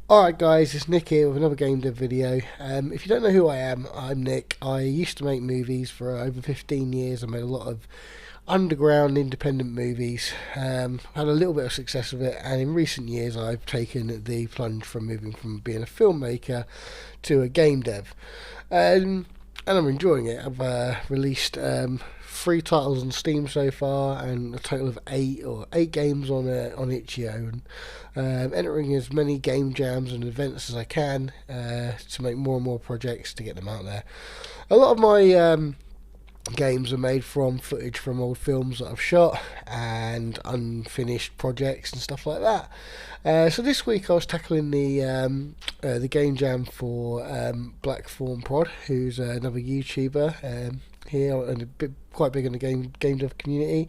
Alright guys, it's Nick here with another GameDev video. If you don't know who I am, I'm Nick. I used to make movies for over 15 years. I made a lot of underground independent movies. Had a little bit of success with it, and in recent years I've taken the plunge from moving from being a filmmaker to a game dev. And I'm enjoying it. I've released three titles on Steam so far, and a total of eight games on itch.io, and entering as many game jams and events as I can to make more and more projects to get them out there. A lot of my games are made from footage from old films that I've shot and unfinished projects and stuff like that. So this week I was tackling the game jam for Blackthornprod, who's another YouTuber here and quite big in the game dev community.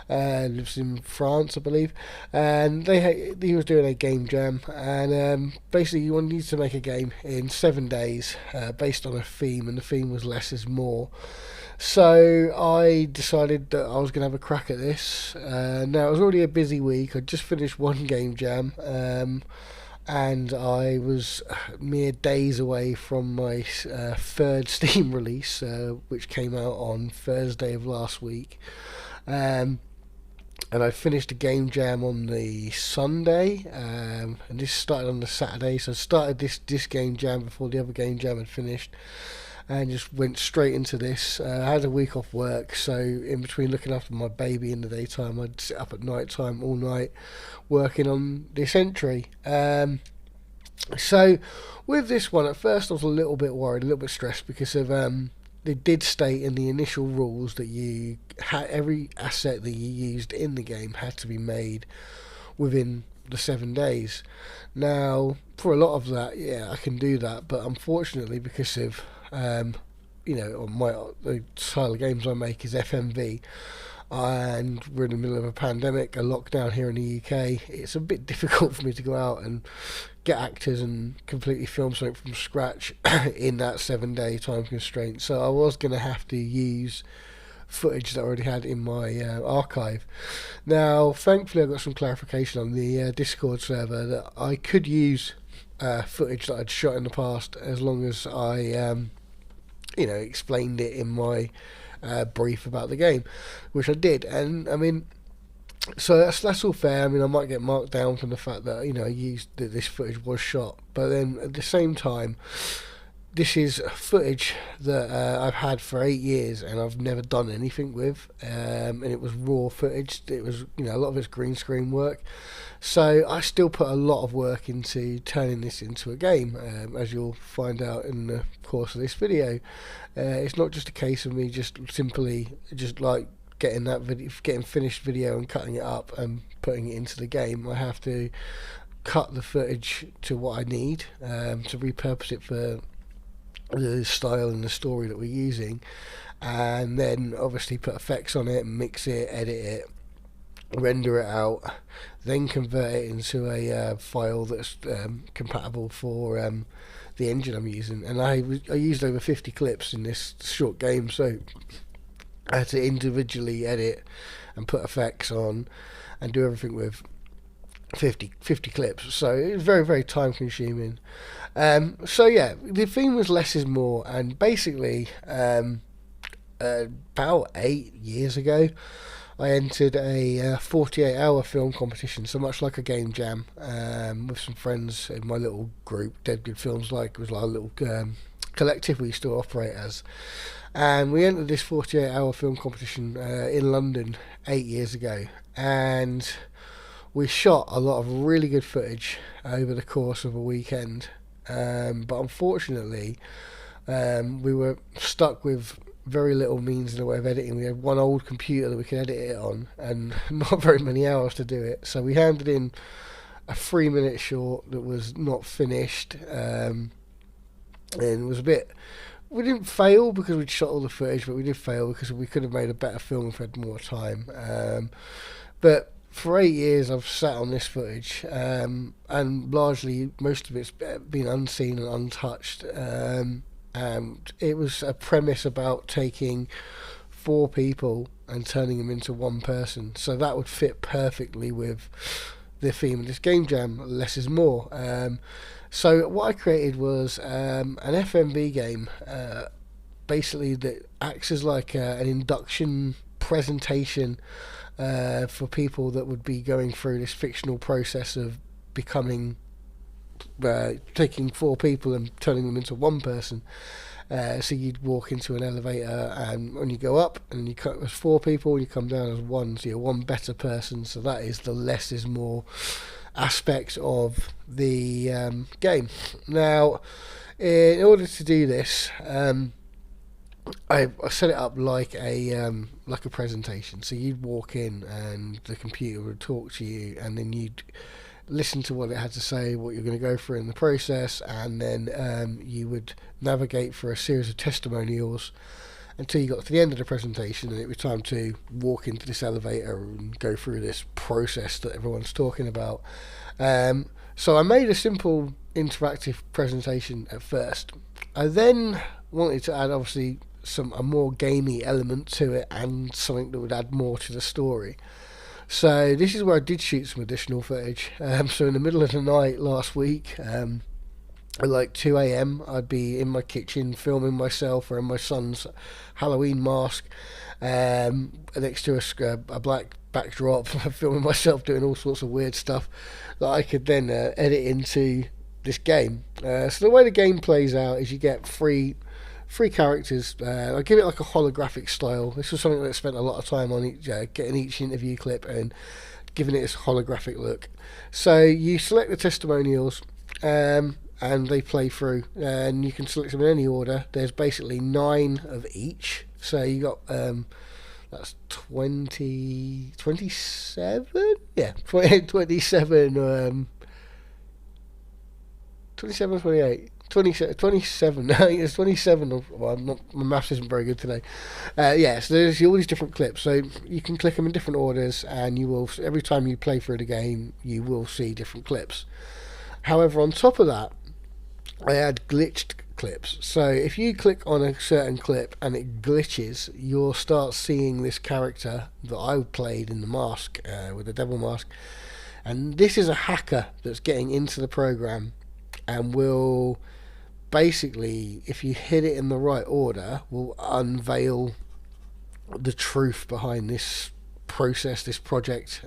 Lives in France, I believe, and he was doing a game jam, and basically you wanted to make a game in 7 days based on a theme, and the theme was less is more. So I decided that I was going to have a crack at this. Now it was already a busy week. I'd just finished one game jam, and I was mere days away from my third Steam release, which came out on Thursday of last week. And I finished a game jam on the Sunday, and this started on the Saturday. So I started this game jam before the other game jam had finished, and just went straight into this. I had a week off work, so in between looking after my baby in the daytime, I'd sit up at night time all night working on this entry. So with this one, at first I was a little bit worried, a little bit stressed, because of they did state in the initial rules that you had every asset that you used in the game had to be made within the 7 days. Now, for a lot of that, yeah, I can do that, but unfortunately, because of the style of games I make is FMV, and we're in the middle of a pandemic, a lockdown here in the UK, it's a bit difficult for me to go out and get actors and completely film something from scratch in that 7 day time constraint. So I was going to have to use footage that I already had in my archive. Now, thankfully, I got some clarification on the Discord server that I could use footage that I'd shot in the past, as long as I explained it in my brief about the game, which I did. And I mean, so that's all fair. I mean, I might get marked down from the fact that I used that this footage was shot, but then at the same time, this is footage that I've had for 8 years and I've never done anything with, and it was raw footage. It was, a lot of it's green screen work, so I still put a lot of work into turning this into a game, as you'll find out in the course of this video. It's not just a case of me just simply like getting finished video and cutting it up and putting it into the game. I have to cut the footage to what I need to repurpose it for the style and the story that we're using, and then obviously put effects on it, mix it, edit it, render it out, then convert it into a file that's compatible for the engine I'm using. And I used over 50 clips in this short game, so I had to individually edit and put effects on and do everything with 50 clips, so it was very, very time consuming. So yeah, the theme was less is more, and basically about 8 years ago I entered a 48-hour film competition, so much like a game jam, with some friends in my little group. Dead Good Films, it was like a little collective we used to operate as, and we entered this 48-hour film competition in London 8 years ago, and we shot a lot of really good footage over the course of a weekend, but unfortunately we were stuck with very little means in the way of editing. We had one old computer that we could edit it on, and not very many hours to do it, so we handed in a 3-minute short that was not finished, and it was a bit... We didn't fail because we'd shot all the footage, but we did fail because we could have made a better film if we had more time. But for 8 years I've sat on this footage, and largely most of it's been unseen and untouched. And it was a premise about taking 4 people and turning them into one person, so that would fit perfectly with the theme of this game jam, less is more. So what I created was an FMV game, basically that acts as like an induction presentation for people that would be going through this fictional process of becoming, taking 4 people and turning them into one person. So you'd walk into an elevator, and when you go up and you cut as 4 people, you come down as 1, so you're one better person. So that is the less is more aspect of the game. Now, in order to do this, I set it up like a presentation. So you'd walk in, and the computer would talk to you, and then you'd listen to what it had to say, what you're going to go through in the process, and then you would navigate for a series of testimonials until you got to the end of the presentation, and it was time to walk into this elevator and go through this process that everyone's talking about. So I made a simple interactive presentation at first. I then wanted to add, obviously, a more gamey element to it, and something that would add more to the story. So this is where I did shoot some additional footage. So in the middle of the night last week, at like 2 a.m, I'd be in my kitchen filming myself wearing my son's Halloween mask, next to a black backdrop, filming myself doing all sorts of weird stuff that I could then edit into this game. So the way the game plays out is you get three characters. I give it like a holographic style. This was something that I spent a lot of time on, getting each interview clip and giving it this holographic look. So you select the testimonials, and they play through, and you can select them in any order. There's basically 9 of each, so you got that's 27, yeah, 27, 28. 27. I think it's 27. Well, my maths isn't very good today. So there's all these different clips. So you can click them in different orders, and you will, every time you play through the game, you will see different clips. However, on top of that, I add glitched clips. So if you click on a certain clip and it glitches, you'll start seeing this character that I played in the mask, with the devil mask. And this is a hacker that's getting into the program, and will basically, if you hit it in the right order, will unveil the truth behind this process, this project,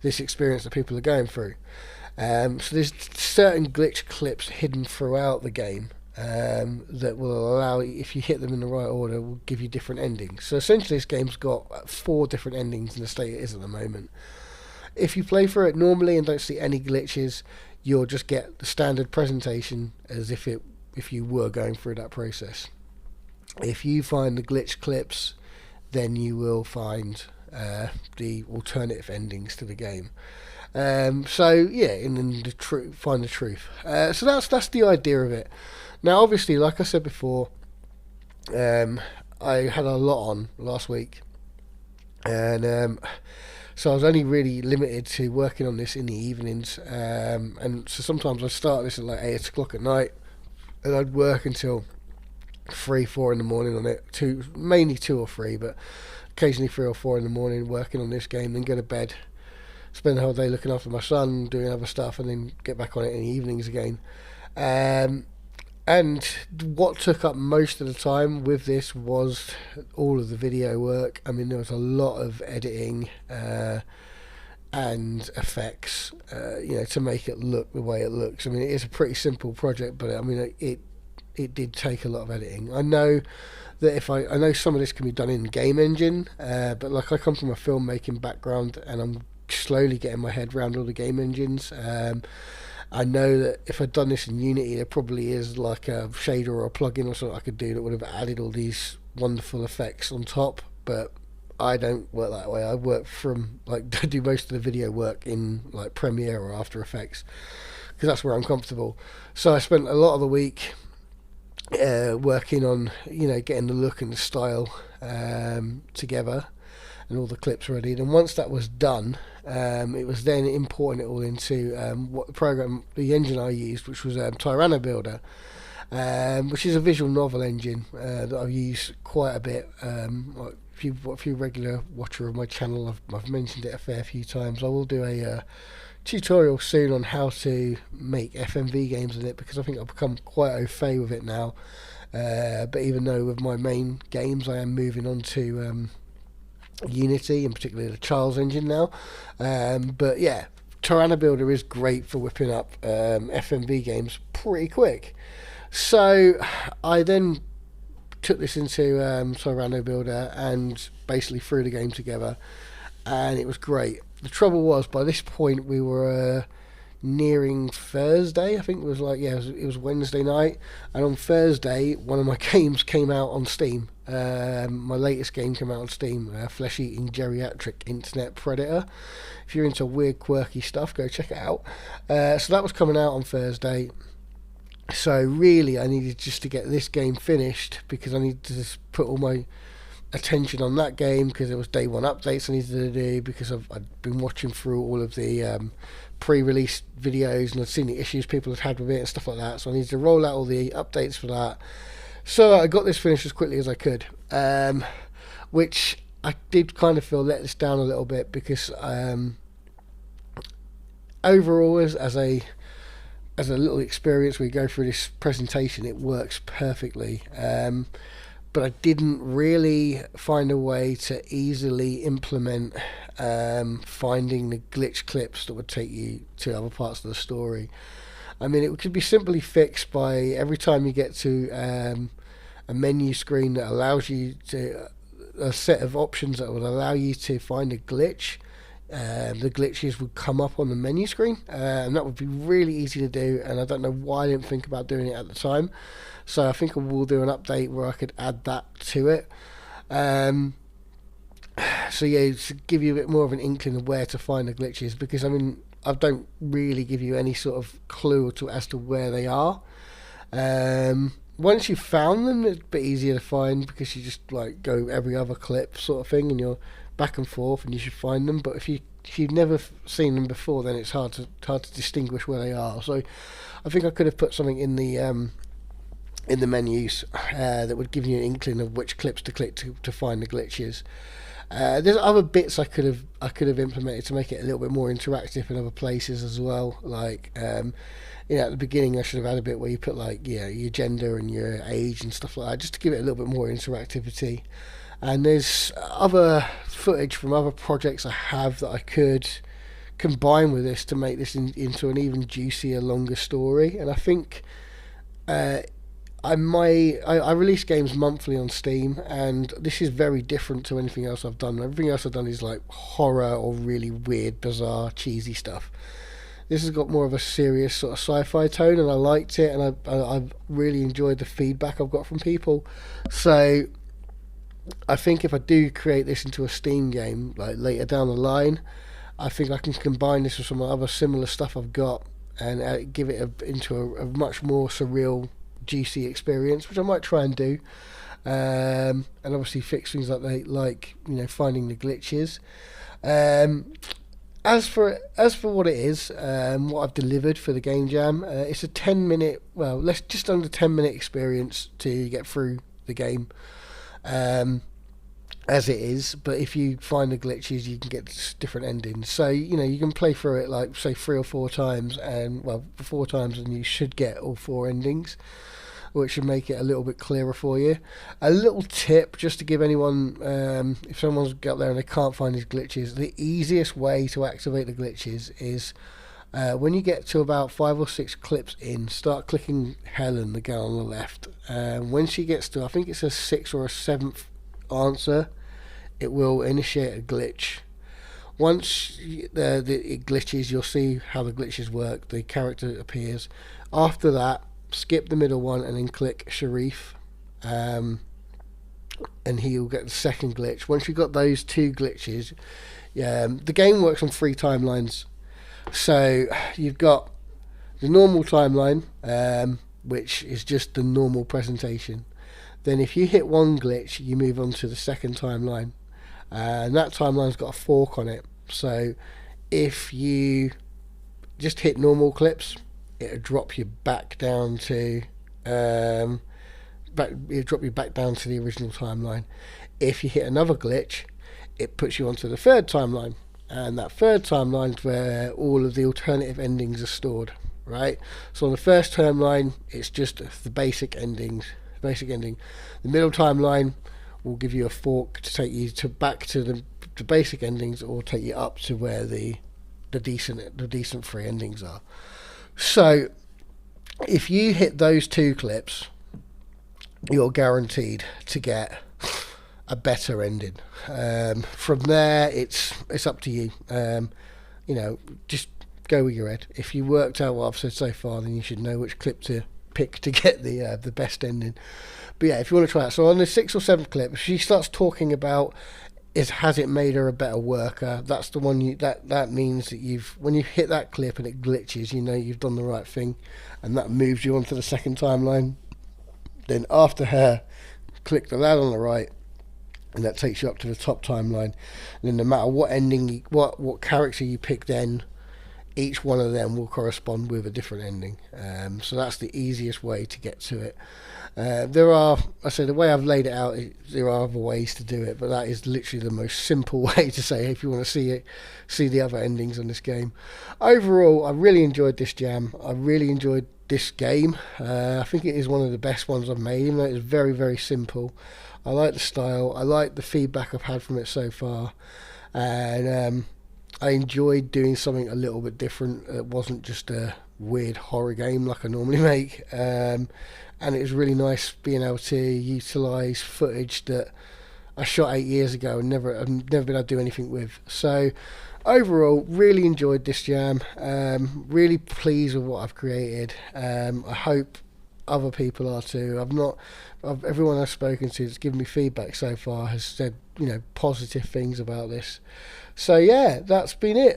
this experience that people are going through. So there's certain glitch clips hidden throughout the game that will allow, if you hit them in the right order, will give you different endings. So essentially this game's got 4 different endings in the state it is at the moment. If you play through it normally and don't see any glitches, you'll just get the standard presentation as if you were going through that process. If you find the glitch clips, then you will find the alternative endings to the game. And then find the truth. So that's the idea of it. Now, obviously, like I said before, I had a lot on last week, and so I was only really limited to working on this in the evenings, and so sometimes I'd start this at like 8 o'clock at night, and I'd work until 3, 4 in the morning on it. Mainly 2 or 3, but occasionally 3 or 4 in the morning working on this game, then go to bed, spend the whole day looking after my son, doing other stuff, and then get back on it in the evenings again. And what took up most of the time with this was all of the video work. I mean, there was a lot of editing and effects, to make it look the way it looks. I mean, it is a pretty simple project, but I mean, it did take a lot of editing. I know that I know some of this can be done in Game Engine, but like I come from a filmmaking background, and I'm slowly getting my head around all the game engines. I know that if I'd done this in Unity, there probably is like a shader or a plugin or something I could do that would have added all these wonderful effects on top, but I don't work that way. I work from, like, do most of the video work in like Premiere or After Effects, because that's where I'm comfortable. So I spent a lot of the week working on, getting the look and the style together, and all the clips ready. And once that was done, it was then importing it all into what the engine I used, which was Tyranno Builder, which is a visual novel engine that I've used quite a bit, like if you're a regular watcher of my channel, I've mentioned it a fair few times. I will do a tutorial soon on how to make FMV games in it, because I think I've become quite au fait with it now. But even though with my main games I am moving on to Unity, and particularly the Charles engine now. But yeah, Tyranno Builder is great for whipping up FMV games pretty quick. So I then took this into Tyranno Builder and basically threw the game together, and it was great. The trouble was, by this point we were nearing Thursday. I think it was it was Wednesday night, and on Thursday one of my games came out on Steam. My latest game came out on Steam, Flesh Eating Geriatric Internet Predator. If you're into weird quirky stuff, go check it out. So that was coming out on Thursday. So really I needed just to get this game finished, because I needed to just put all my attention on that game, because there was day one updates I needed to do, because I'd been watching through all of the pre-release videos and I'd seen the issues people had had with it and stuff like that. So I needed to roll out all the updates for that. So I got this finished as quickly as I could, which I did kind of feel let this down a little bit, because overall as a little experience, we go through this presentation, it works perfectly. But I didn't really find a way to easily implement finding the glitch clips that would take you to other parts of the story. I mean, it could be simply fixed by every time you get to a menu screen that allows you to a set of options that would allow you to find a glitch. The glitches would come up on the menu screen, and that would be really easy to do, and I don't know why I didn't think about doing it at the time. So I think I will do an update where I could add that to it. So yeah, to give you a bit more of an inkling of where to find the glitches, because I mean, I don't really give you any sort of clue as to where they are. Once you've found them, it's a bit easier to find, because you just like go every other clip sort of thing, and you're back and forth, and you should find them. But if you've never seen them before, then it's hard to distinguish where they are. So I think I could have put something in the menus that would give you an inkling of which clips to click to find the glitches. There's other bits I could have implemented to make it a little bit more interactive in other places as well. Like at the beginning I should have had a bit where you put your gender and your age and stuff like that, just to give it a little bit more interactivity. And there's other footage from other projects I have that I could combine with this to make this into an even juicier, longer story. And I think I release games monthly on Steam, and this is very different to anything else I've done. Everything else I've done is like horror or really weird, bizarre, cheesy stuff. This has got more of a serious sort of sci-fi tone, and I liked it, and I've really enjoyed the feedback I've got from people. So I think if I do create this into a Steam game like later down the line, I think I can combine this with some other similar stuff I've got, and give it into a much more surreal, juicy experience, which I might try and do, and obviously fix things like finding the glitches. As for what it is, what I've delivered for the Game Jam, it's a 10-minute, just under 10-minute experience to get through the game, as it is. But if you find the glitches, you can get different endings. So you can play through it like say 3 or 4 times, and 4 times, and you should get all 4 endings, which should make it a little bit clearer for you. A little tip, just to give anyone, if someone's got there and they can't find these glitches, the easiest way to activate the glitches is when you get to about 5 or 6 clips in, start clicking Helen, the girl on the left. When she gets to, I think it's a 6th or a 7th answer, it will initiate a glitch. Once it glitches, you'll see how the glitches work. The character appears. After that, skip the middle one and then click Sharif, and he'll get the second glitch. Once you've got those 2 glitches, the game works on 3 timelines. So you've got the normal timeline, which is just the normal presentation. Then if you hit 1 glitch, you move on to the second timeline, and that timeline's got a fork on it. So if you just hit normal clips, it'll drop you back down to the original timeline. If you hit another glitch, it puts you onto the third timeline, and that third timeline is where all of the alternative endings are stored, right? So on the first timeline, it's just the basic endings, basic ending. The middle timeline will give you a fork to take you to back to the basic endings, or take you up to where the decent free endings are. So if you hit those two clips, you're guaranteed to get a better ending. From there, it's up to you. Just go with your head. If you worked out what I've said so far, then you should know which clip to pick to get the best ending. But yeah, if you want to try it. So on the 6th or 7th clip, she starts talking about has it made her a better worker. That's the one that means that when you hit that clip and it glitches, you know you've done the right thing, and that moves you onto the second timeline. Then after her, click the lad on the right, and that takes you up to the top timeline. And then no matter what ending, what character you pick, then each one of them will correspond with a different ending. So that's the easiest way to get to it. The way I've laid it out, there are other ways to do it, but that is literally the most simple way to say if you want to see the other endings on this game. Overall, I really enjoyed this jam. I really enjoyed this game. I think it is one of the best ones I've made, even though it's very, very simple. I like the style. I like the feedback I've had from it so far, and I enjoyed doing something a little bit different. It wasn't just a weird horror game like I normally make, and it was really nice being able to utilise footage that I shot 8 years ago and I've never been able to do anything with. So overall, really enjoyed this jam. Really pleased with what I've created. I hope other people are too. Everyone I've spoken to that's given me feedback so far has said positive things about this. So yeah, that's been it.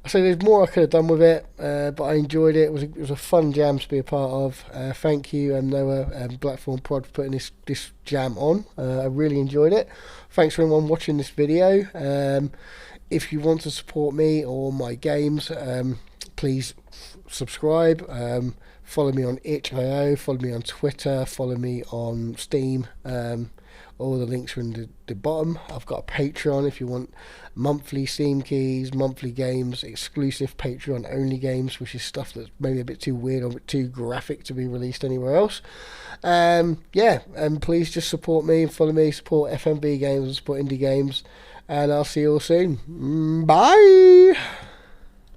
I say there's more I could have done with it, but I enjoyed it. It was a fun jam to be a part of. Thank you, Noah and Blackthornprod, for putting this jam on. I really enjoyed it. Thanks for everyone watching this video. If you want to support me or my games, please subscribe. Follow me on itch.io, follow me on Twitter, follow me on Steam. All the links are in the bottom. I've got a Patreon if you want monthly Steam keys, monthly games, exclusive Patreon only games, which is stuff that's maybe a bit too weird or a bit too graphic to be released anywhere else. And please just support me and follow me, support FMV games and support indie games, and I'll see you all soon. Bye!